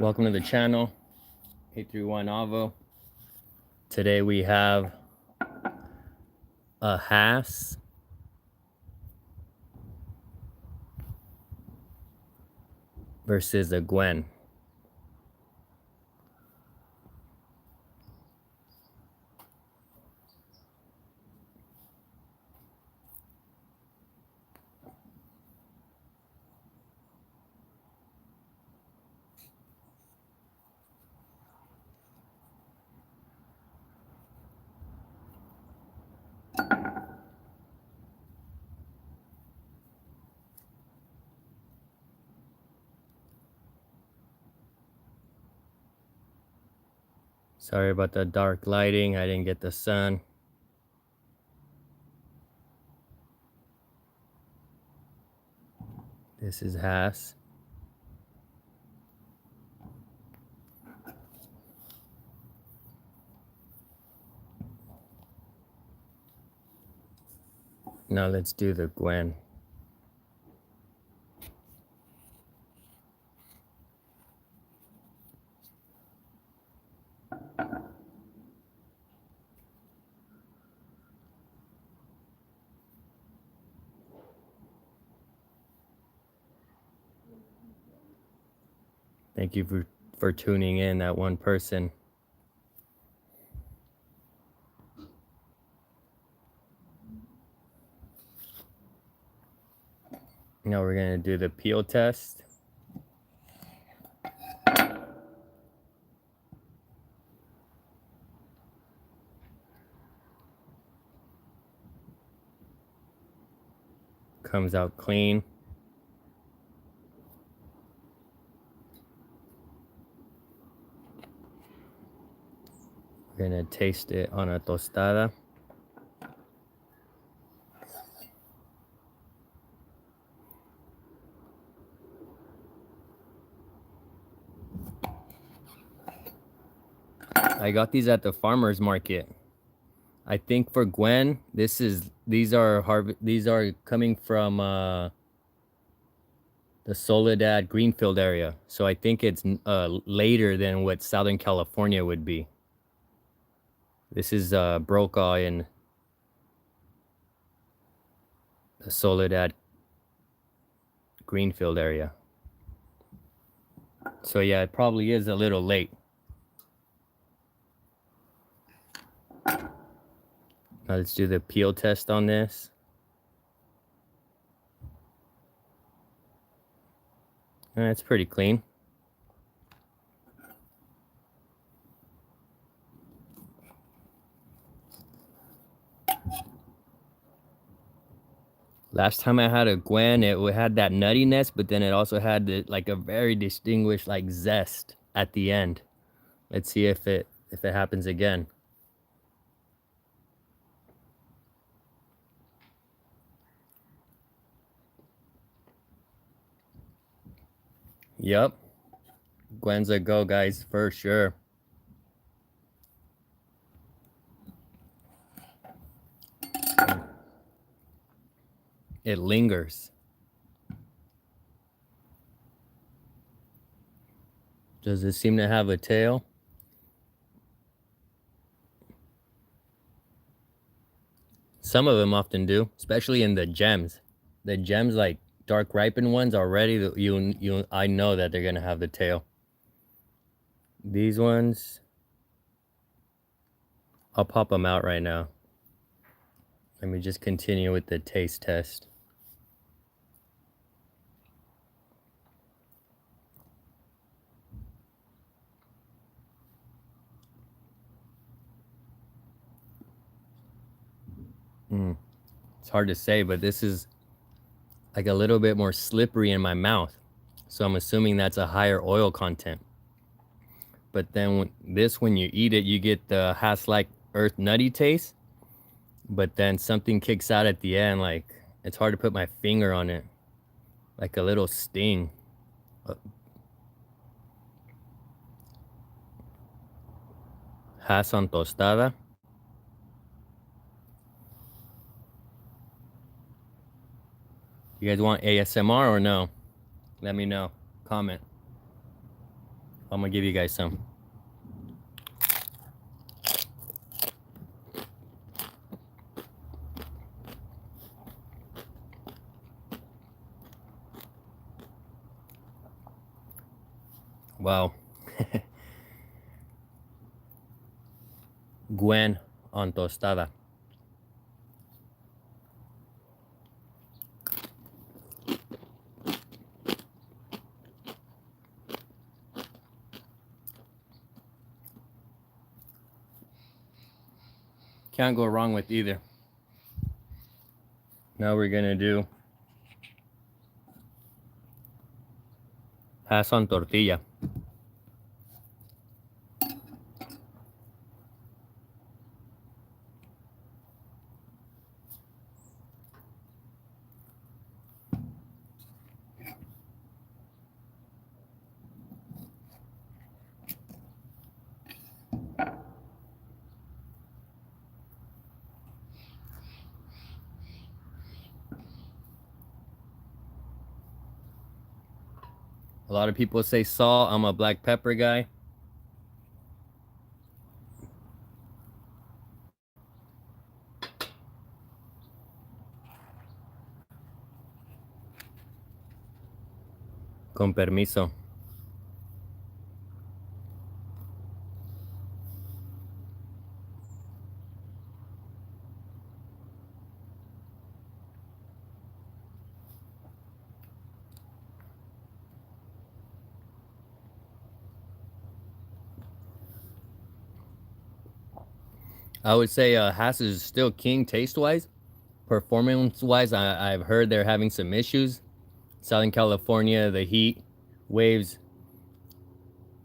Welcome to the channel, 831 Avo. Today we have a Haas versus a Gwen. Sorry about the dark lighting, I didn't get the sun. This is Haas. Now let's do the Gwen. Thank you for tuning in, that one person. Now we're gonna do the peel test. Comes out clean. We're gonna taste it on a tostada. I got these at the farmer's market. I think for Gwen, these are coming from the Soledad Greenfield area. So I think it's later than what Southern California would be. This is Brokaw in the Soledad Greenfield area. So yeah, it probably is a little late. Now let's do the peel test on this. It's pretty clean. Last time I had a Gwen, it had that nuttiness, but then it also had like a very distinguished like zest at the end. Let's see if it happens again. Yep. Gwen's a go, guys, for sure. It lingers. Does it seem to have a tail? Some of them often do, especially in the gems. The gems, like dark ripened ones already, I know that they're gonna have the tail. These ones, I'll pop them out right now. Let me just continue with the taste test. It's hard to say, but this is like a little bit more slippery in my mouth. So I'm assuming that's a higher oil content. But then when you eat it, you get the Hass-like earth nutty taste. But then something kicks out at the end, like it's hard to put my finger on it. Like a little sting. Hass on tostada. You guys want ASMR or no? Let me know. Comment. I'm gonna give you guys some. Wow. Gwen on tostada. Can't go wrong with either. Now we're gonna do Has on tortilla. A lot of people say salt. I'm a black pepper guy. Con permiso. I would say Hass is still king taste-wise. Performance-wise, I've heard they're having some issues. Southern California, the heat waves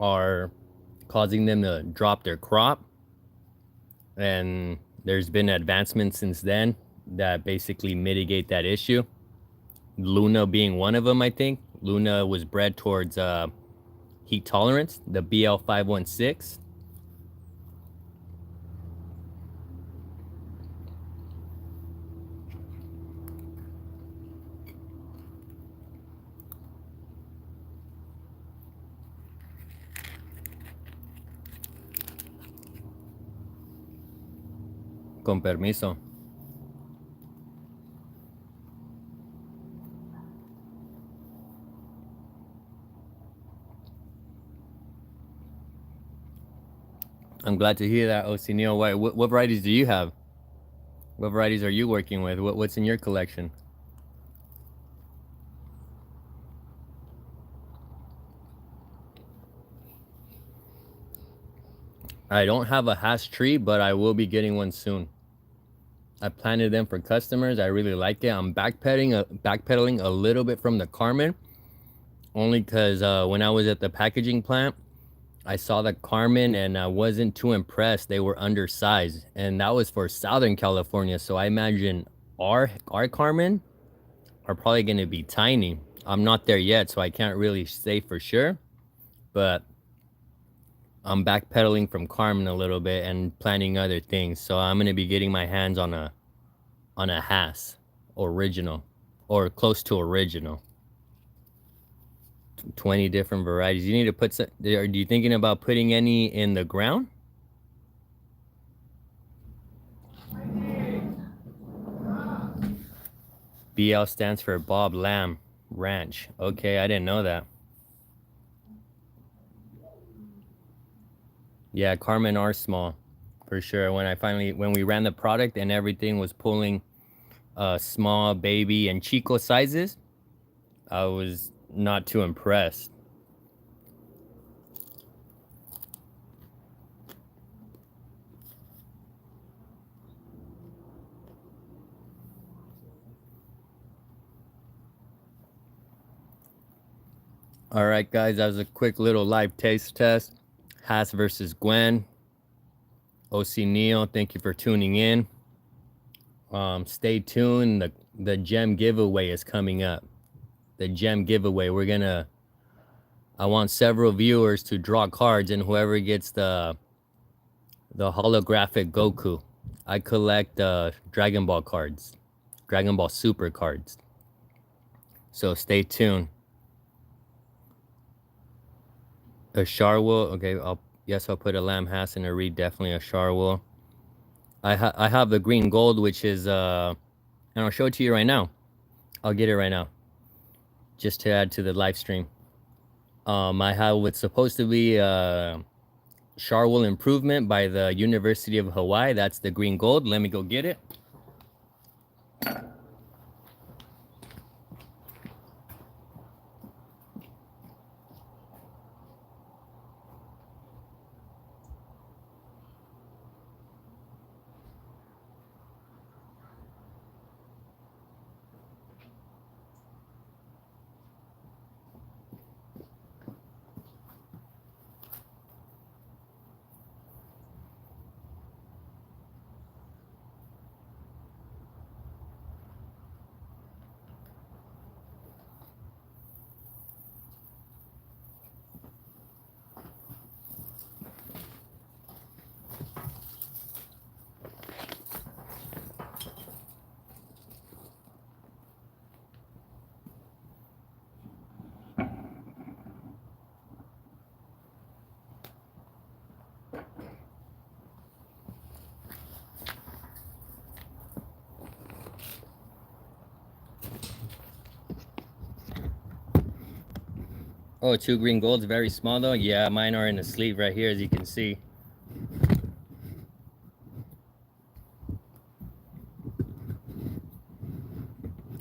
are causing them to drop their crop. And there's been advancements since then that basically mitigate that issue. Luna being one of them, I think. Luna was bred towards heat tolerance, the BL516. Con permiso. I'm glad to hear that, Osinio. What varieties do you have? What varieties are you working with? What's in your collection? I don't have a hash tree, but I will be getting one soon. I planted them for customers. I really like it. I'm backpedaling a little bit from the Carmen, only because when I was at the packaging plant, I saw the Carmen and I wasn't too impressed. They were undersized, and that was for Southern California. So I imagine our Carmen are probably going to be tiny. I'm not there yet, so I can't really say for sure, but I'm backpedaling from Carmen a little bit and planning other things. So I'm going to be getting my hands on a Hass original or close to original. 20 different varieties. You need to put some. Are you thinking about putting any in the ground? BL stands for Bob Lamb Ranch. Okay, I didn't know that. Yeah, Carmen are small for sure. When we ran the product and everything was pulling small baby and chico sizes, I was not too impressed. All right, guys, that was a quick little live taste test. Hass versus Gwen. OC Neil, thank you for tuning in. Stay tuned. The gem giveaway is coming up. The gem giveaway. I want several viewers to draw cards, and whoever gets the holographic Goku. I collect Dragon Ball cards, Dragon Ball Super cards. So stay tuned. A charwool. Okay, I'll put a lamb has and a reed, definitely a charwool. I have the green gold, which is and I'll show it to you right now. I'll get it right now, just to add to the live stream. I have what's supposed to be charwool improvement by the University of Hawaii. That's the green gold. Let me go get it. Oh, 2 green golds, very small though. Yeah, mine are in the sleeve right here, as you can see.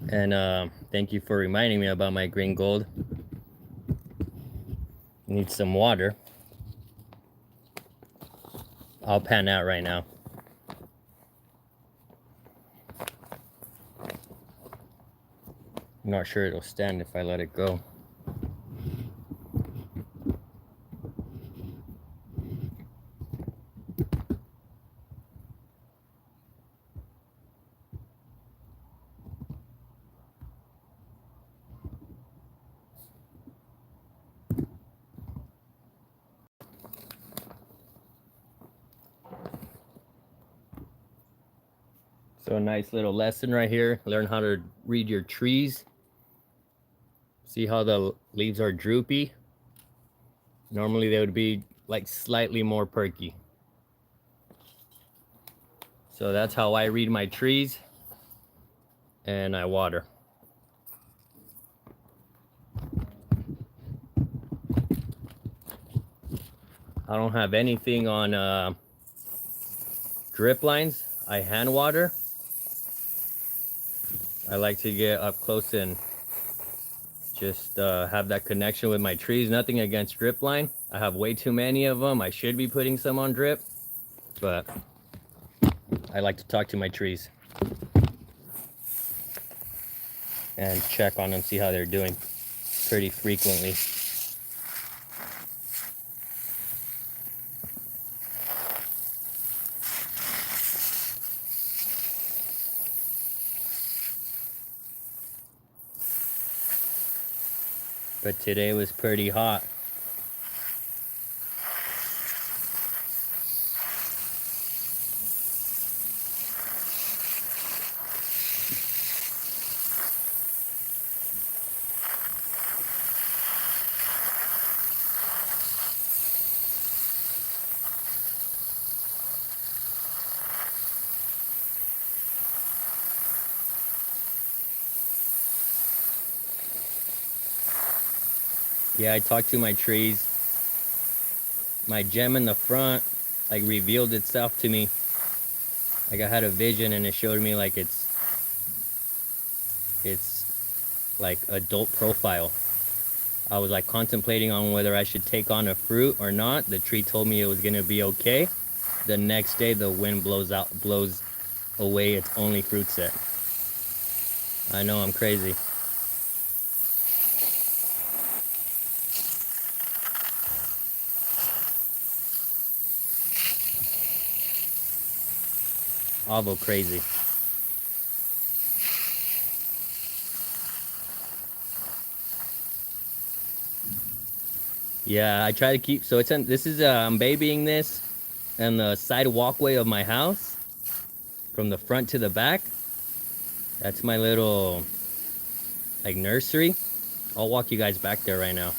And thank you for reminding me about my green gold. Need some water. I'll pan out right now. I'm not sure it'll stand if I let it go. So a nice little lesson right here. Learn how to read your trees. See how the leaves are droopy? Normally they would be like slightly more perky. So that's how I read my trees, and I water. I don't have anything on drip lines. I hand water. I like to get up close and just have that connection with my trees. Nothing against drip line. I have way too many of them. I should be putting some on drip, but I like to talk to my trees and check on them, see how they're doing pretty frequently. But today was pretty hot. Yeah, I talked to my trees. My gem in the front like revealed itself to me. Like I had a vision and it showed me like it's like adult profile. I was like contemplating on whether I should take on a fruit or not. The tree told me it was gonna be okay. The next day the wind blows away its only fruit set. I know I'm crazy. Avo crazy. Yeah, I try to keep, so this is I'm babying this and the side walkway of my house from the front to the back. That's my little like nursery. I'll walk you guys back there right now.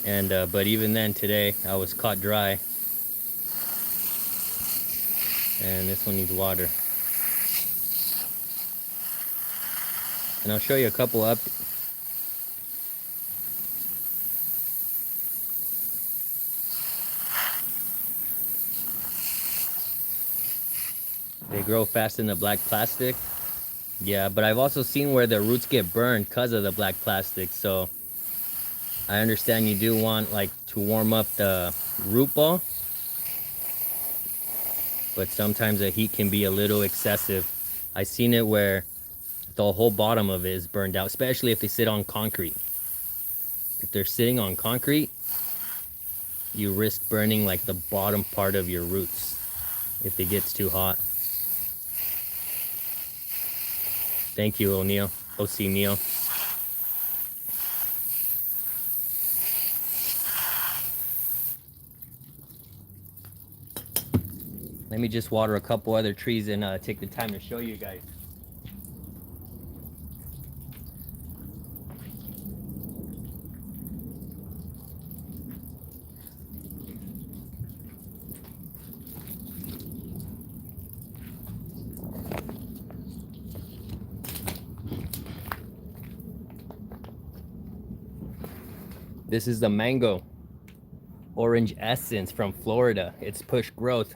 And but even then today I was caught dry, and this one needs water. And I'll show you a couple up. They grow fast in the black plastic. Yeah, but I've also seen where the roots get burned because of the black plastic. So I understand you do want like to warm up the root ball, but sometimes the heat can be a little excessive. I've seen it where the whole bottom of it is burned out, especially if they sit on concrete. If they're sitting on concrete, you risk burning like the bottom part of your roots if it gets too hot. Thank you, O'Neill. OC Neil. Let me just water a couple other trees and take the time to show you guys. This is the mango orange essence from Florida. It's push growth.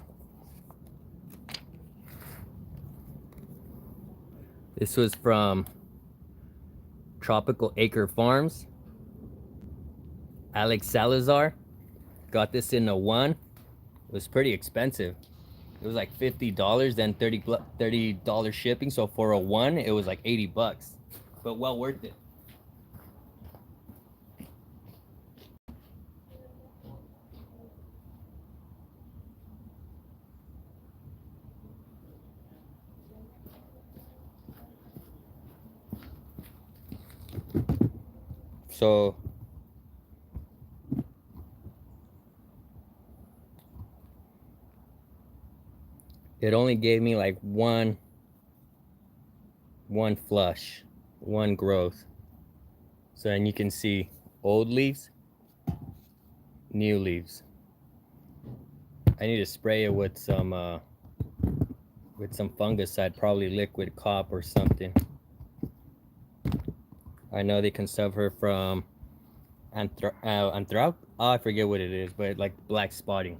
This was from Tropical Acre Farms. Alex Salazar got this in a one. It was pretty expensive. It was like $50, then $30 shipping. So for a one, it was like 80 bucks, but well worth it. So it only gave me like one flush, one growth. So then you can see old leaves, new leaves. I need to spray it with some fungicide, probably liquid cop or something. I know they can suffer from anthracnose. I forget what it is, but like black spotting.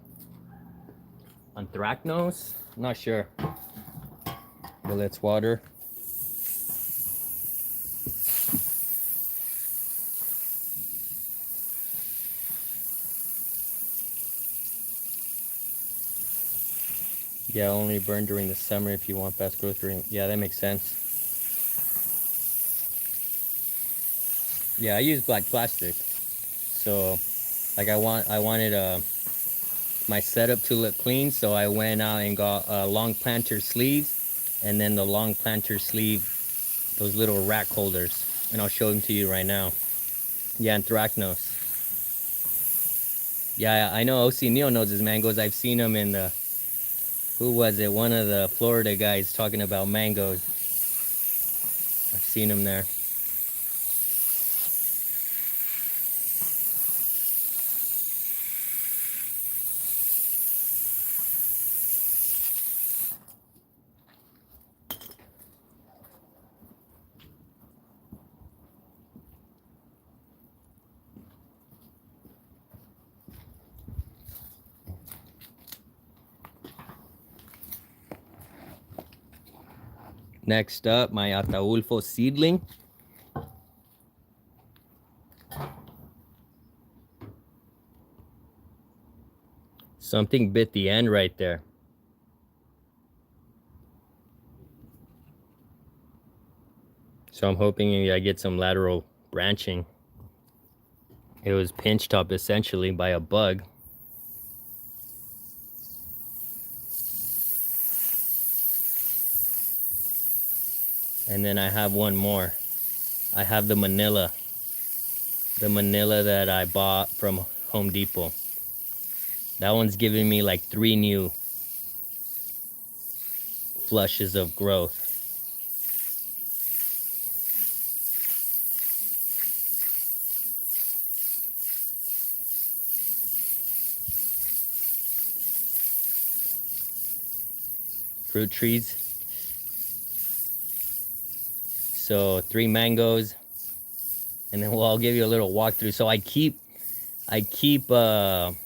Anthracnose? Not sure. But let's water. Yeah, only burn during the summer if you want fast growth during. Yeah, that makes sense. Yeah, I use black plastic. So like I wanted my setup to look clean, so I went out and got long planter sleeves, and then the long planter sleeve, those little rack holders, and I'll show them to you right now. Yeah, anthracnose. Yeah, I know OC Neil knows his mangoes. I've seen him in the, who was it? One of the Florida guys talking about mangoes. I've seen him there. Next up, my Ataulfo seedling. Something bit the end right there. So I'm hoping I get some lateral branching. It was pinched up essentially by a bug. And then I have one more. I have the Manila that I bought from Home Depot. That one's giving me like 3 new flushes of growth. fruit trees. So 3 mangoes, and then I'll give you a little walkthrough. So I keep the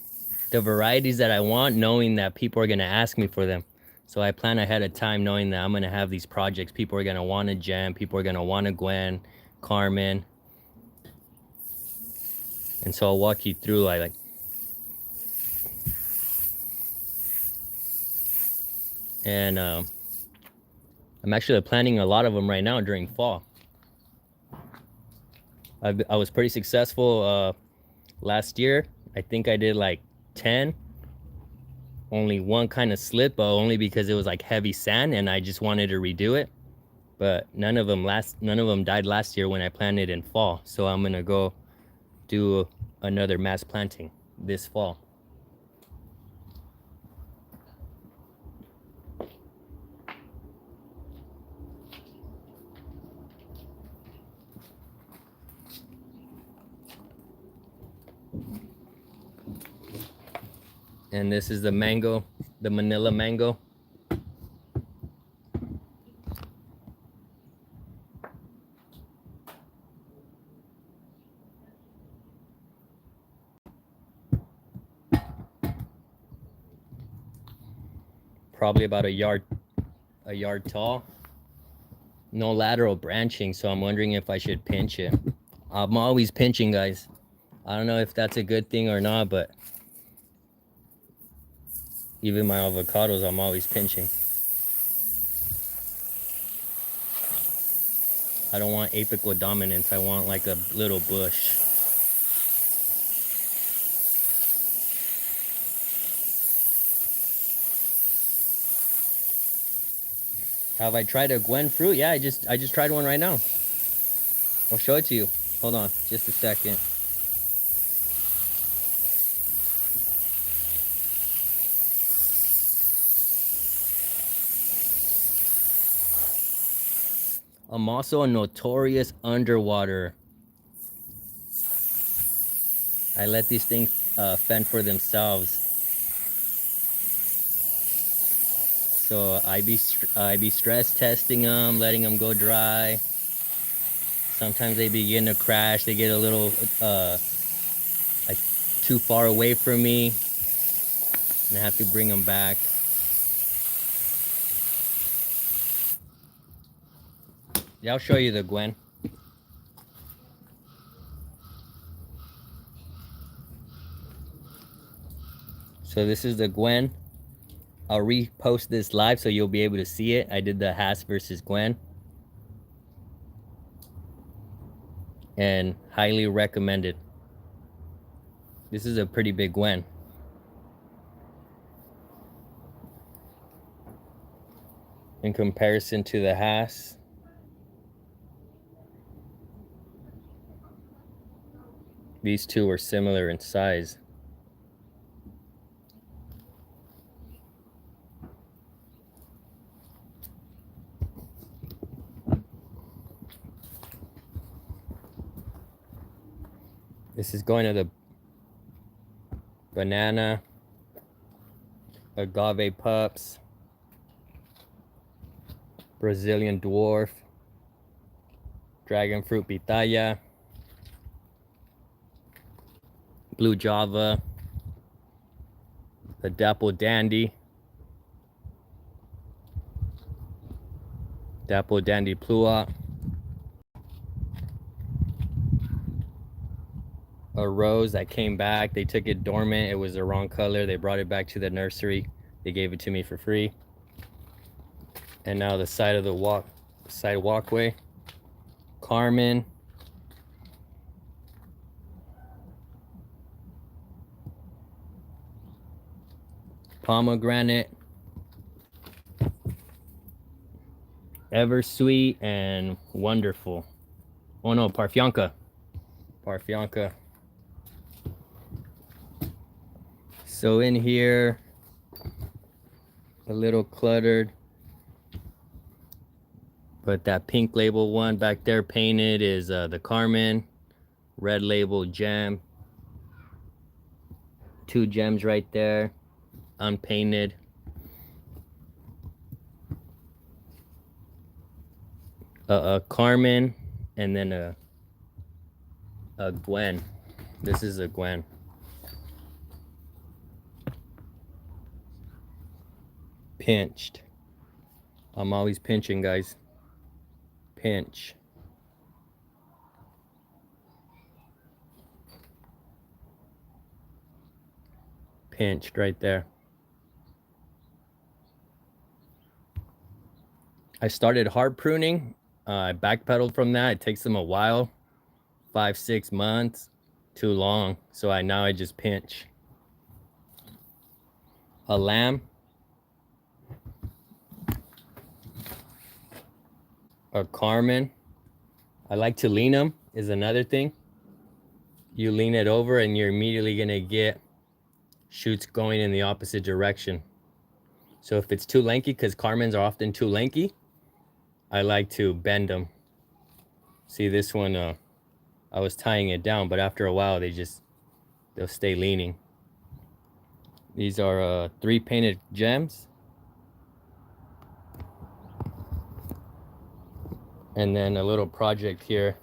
varieties that I want, knowing that people are gonna ask me for them. So I plan ahead of time, knowing that I'm gonna have these projects. People are gonna want a Gem, people are gonna want a Gwen, Carmen, and so I'll walk you through. And I'm actually planting a lot of them right now during fall. I was pretty successful last year. I think I did like 10. Only one kind of slipped, but only because it was like heavy sand and I just wanted to redo it. But none of them died last year when I planted in fall. So I'm gonna go do another mass planting this fall. And this is the mango, the Manila mango. Probably about a yard tall. No lateral branching, so I'm wondering if I should pinch it. I'm always pinching, guys. I don't know if that's a good thing or not, but even my avocados, I'm always pinching. I don't want apical dominance. I want like a little bush. Have I tried a Gwen fruit? Yeah, I just tried one right now. I'll show it to you. Hold on, just a second. I'm also a notorious underwater. I let these things fend for themselves. So I be stress testing them, letting them go dry. Sometimes they begin to crash. They get a little like too far away from me, and I have to bring them back. Yeah, I'll show you the Gwen. So this is the Gwen. I'll repost this live so you'll be able to see it. I did the Haas versus Gwen. And highly recommended. This is a pretty big Gwen. In comparison to the Haas. These two are similar in size. This is going to the banana, agave pups, Brazilian dwarf, dragon fruit pitaya, blue java, the dapple dandy plua, a rose that came back. They took it dormant. It was the wrong color. They brought it back to the nursery. They gave it to me for free. And now the side of the side walkway, Carmen, pomegranate, ever sweet and wonderful. Oh no, Parfianca. So in here, a little cluttered, but that pink label one back there painted is the Carmen. Red label Gem. 2 gems right there, unpainted. a Carmen, and then a Gwen. This is a Gwen. Pinched. I'm always pinching, guys. Pinch. Pinched right there. I started hard pruning. I backpedaled from that. It takes them a while, 5-6 months, too long. So now I just pinch. A lamb. A Carmen. I like to lean them is another thing. You lean it over and you're immediately gonna get shoots going in the opposite direction. So if it's too lanky, because Carmens are often too lanky, I like to bend them. See this one, I was tying it down, but after a while they'll stay leaning. These are 3 painted gems. And then a little project here.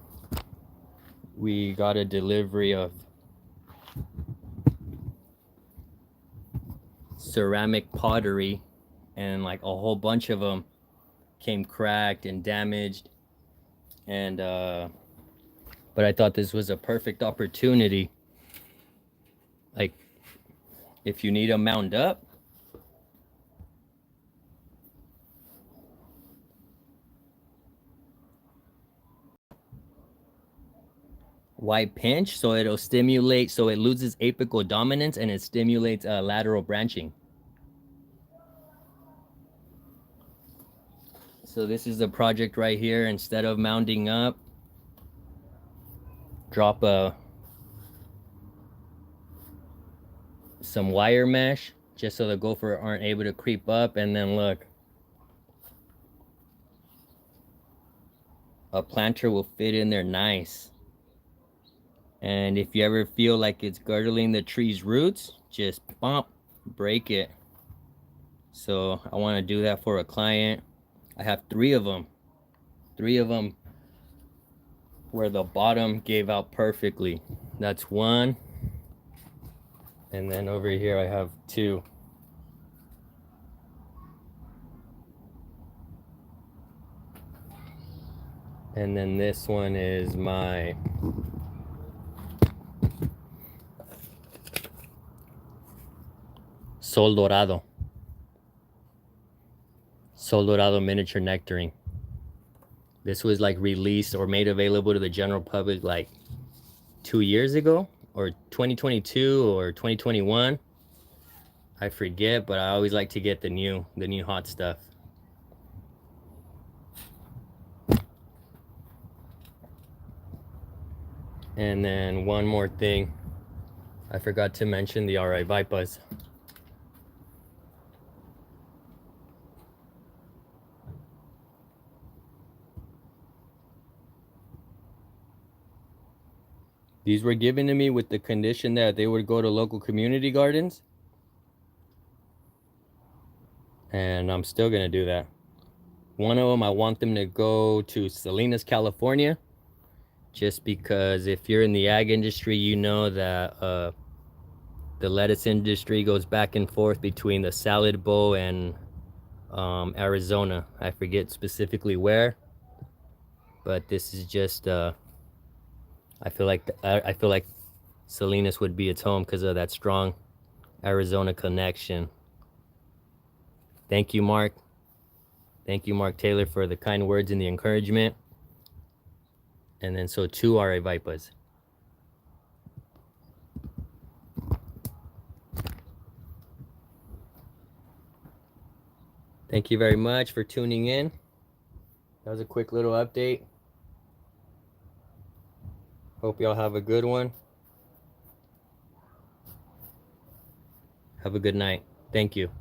We got a delivery of ceramic pottery, and like a whole bunch of them came cracked and damaged. And but I thought this was a perfect opportunity. Like, if you need them mounted up, why pinch? So it'll stimulate, so it loses apical dominance and it stimulates lateral branching. So this is the project right here. Instead of mounting up, drop some wire mesh just so the gopher aren't able to creep up, and then look, a planter will fit in there nice. And if you ever feel like it's girdling the tree's roots, just bump, break it. So I want to do that for a client. I have 3 of them. 3 of them where the bottom gave out perfectly. That's 1. And then over here I have 2. And then this one is my Sol Dorado. Sol Dorado miniature nectarine. This was like released or made available to the general public like 2 years ago, or 2022 or 2021. I forget, but I always like to get the new hot stuff. And then one more thing, I forgot to mention the Aravaipas. These were given to me with the condition that they would go to local community gardens. And I'm still gonna do that. One of them, I want them to go to Salinas, California, just because if you're in the ag industry, you know that the lettuce industry goes back and forth between the salad bowl and Arizona. I forget specifically where, but this is just I feel like Salinas would be its home because of that strong Arizona connection. Thank you, Mark. Thank you, Mark Taylor, for the kind words and the encouragement. And then so 2 Aravaipas. Thank you very much for tuning in. That was a quick little update. Hope y'all have a good one. Have a good night. Thank you.